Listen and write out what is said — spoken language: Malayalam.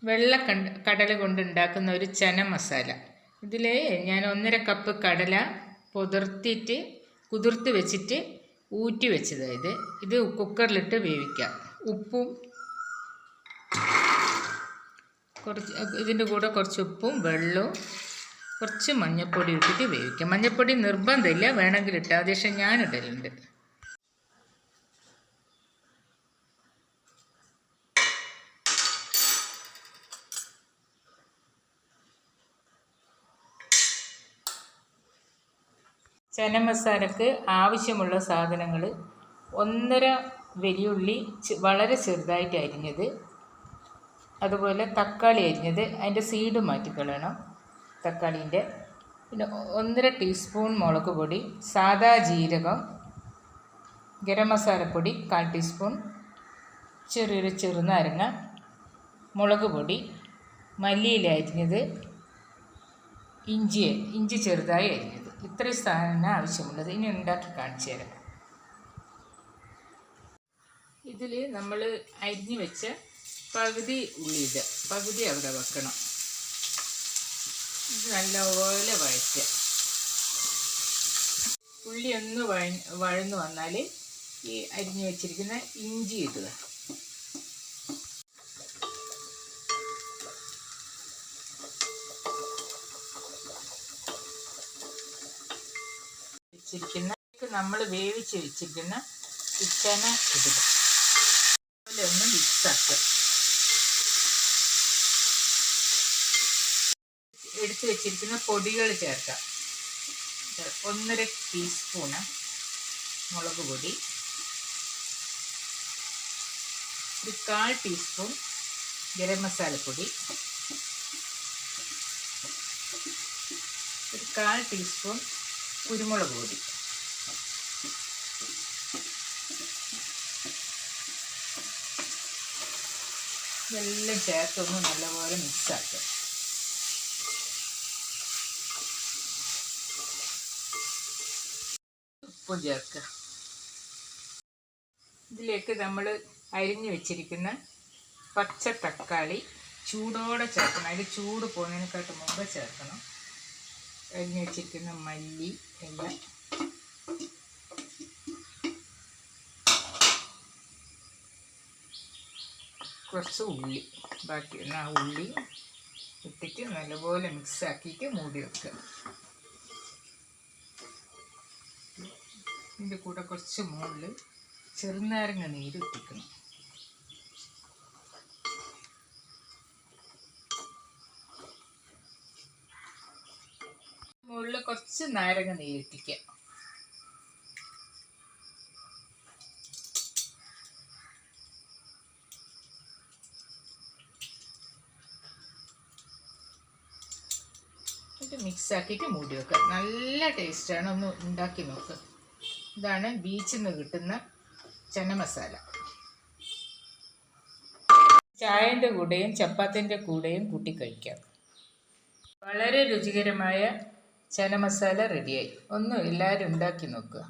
വെള്ള കടല കൊണ്ടുണ്ടാക്കുന്ന ഒരു ചന മസാല. ഇതിൽ ഞാൻ 1.5 കപ്പ് കടല കുതിർത്ത് വെച്ചിട്ട് ഊറ്റി വെച്ചത്. ഇത് കുക്കറിലിട്ട് വേവിക്കാം. ഉപ്പും ഇതിൻ്റെ കൂടെ കുറച്ച് ഉപ്പും വെള്ളവും കുറച്ച് മഞ്ഞൾപ്പൊടി ഇട്ടിട്ട് വേവിക്കാം. മഞ്ഞൾപ്പൊടി നിർബന്ധമില്ല, വേണമെങ്കിൽ ഇട്ടാൽ മതി, പക്ഷേ ഞാനിടലുണ്ട്. ചന മസാലക്ക് ആവശ്യമുള്ള സാധനങ്ങൾ: 1.5 വലിയുള്ളി വളരെ ചെറുതായിട്ട് അരിഞ്ഞത്, അതുപോലെ തക്കാളി അരിഞ്ഞത്, അതിൻ്റെ സീഡ് മാറ്റിക്കളയണം തക്കാളീൻ്റെ. പിന്നെ 1.5 ടീസ്പൂൺ മുളക് പൊടി, സാദാ ജീരകം, ഗരം മസാലപ്പൊടി 1/4 ടീസ്പൂൺ, ചെറിയൊരു ചെറുനാരങ്ങ, മുളക് പൊടി, മല്ലിയില അരിഞ്ഞത്, ഇഞ്ചി ചെറുതായി അരിഞ്ഞത്. ഇത്രയും സാധനം ആവശ്യമുള്ളത്. ഇനി ഉണ്ടാക്കി കാണിച്ചു തരാം. ഇതിൽ നമ്മൾ അരിഞ്ഞു വെച്ച പകുതി ഉള്ളി പകുതി അവിടെ വെക്കണം. ഇത് നല്ലപോലെ വഴറ്റുക. ഉള്ളി ഒന്ന് വഴന്നു വന്നാൽ ഈ അരിഞ്ഞു വെച്ചിരിക്കുന്ന ഇഞ്ചി ഇടുക. നമ്മൾ വേവിച്ച് വെച്ചിരിക്കുന്ന ചിക്കൻ ഇടുക. അതുപോലെ ഒന്ന് മിക്സാക്കുക. എടുത്ത് വെച്ചിരിക്കുന്ന പൊടികൾ ചേർക്കാം. 1.5 ടീസ്പൂണ് മുളക് പൊടി, 1/4 ടീസ്പൂൺ ഗരം മസാലപ്പൊടി, 1/4 ടീസ്പൂൺ കുരുമുളക് പൊടി, ഇതെല്ലാം ചേർത്തൊന്ന് നല്ലപോലെ മിക്സാക്കുക. ഉപ്പും ചേർക്കുക. ഇതിലേക്ക് നമ്മൾ അരിഞ്ഞു വെച്ചിരിക്കുന്ന പച്ച തക്കാളി ചൂടോടെ ചേർക്കണം. അതിൽ ചൂട് പോകുന്നതിനെക്കാട്ട് മുമ്പ് ചേർക്കണം. അരിഞ്ഞു വെച്ചിരിക്കുന്ന മല്ലി എല്ലാം കുറച്ച് ഉള്ളി, ബാക്കി ഉള്ളി ഇട്ടിട്ട് നല്ലപോലെ മിക്സാക്കിയിട്ട് മൂടി വെക്കുക. ഇതിൻ്റെ കൂടെ കുറച്ച് മുകളിൽ ചെറുനാരങ്ങ നീര് ഇട്ടിക്കണം. മുകളിൽ കുറച്ച് നാരങ്ങ നീരിട്ടിക്കുക. എന്നിട്ട് മിക്സാക്കിയിട്ട് മൂടി വെക്കുക. നല്ല ടേസ്റ്റാണ്, ഒന്ന് ഉണ്ടാക്കി നോക്കുക. ഇതാണ് ബീച്ചിൽ നിന്ന് കിട്ടുന്ന ചന മസാല. ചായൻ്റെ കൂടെയും ചപ്പാത്തിൻ്റെ കൂടെയും കൂട്ടി കഴിക്കാം. വളരെ രുചികരമായ ചന മസാല റെഡിയായി. എല്ലാവരും ഉണ്ടാക്കി നോക്കുക.